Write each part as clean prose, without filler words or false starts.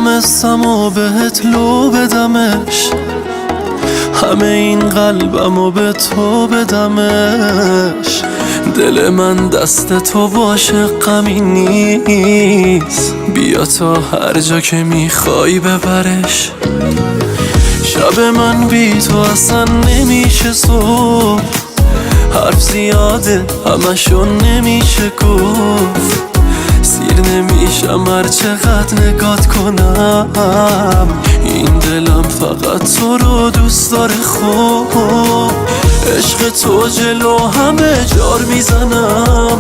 میخوام اسم و بهت لو بدمش، همه این قلبم و به تو بدمش. دل من دست تو باشه غمی نیست، بیا تا هر جا که میخوای ببرش. شب من بی تو اصلا نمیشه صبح، حرف زیاده همشون نمیشه گفت. سیر نمیشم هر چقدر نگات کنم، این دلم فقط تو رو دوست داره. خوب عشق تو جلو همه جار میزنم،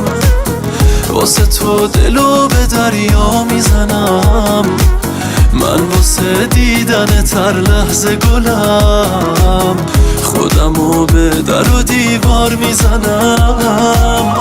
واسه تو دلو به دریا میزنم. من واسه دیدن تر لحظه گلم، خودمو به در و دیوار میزنم.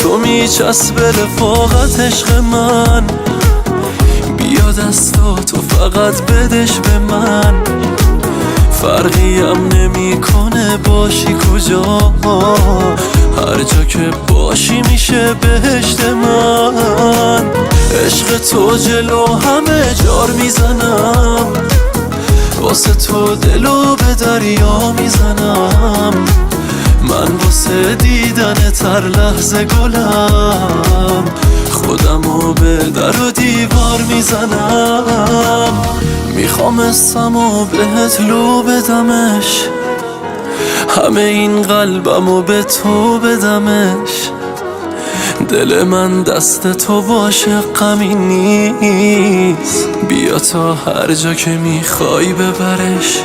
تو میچسب رفاقت عشق من، بیا دستاتو فقط بدش به من. فرقی هم نمی کنه باشی کجا، هر جا که باشی میشه بهشت من. عشق تو جلو همه جار میزنم، واسه تو دلو به دریا میزنم. من واسه دیدن تر لحظه گلم، خودمو به در و دیوار میزنم. میخوام اسم و بهت لو بدمش، همه این قلبمو به تو بدمش. دل من دست تو باشه غمی نیست، بیا تا هر جا که میخوای ببرش.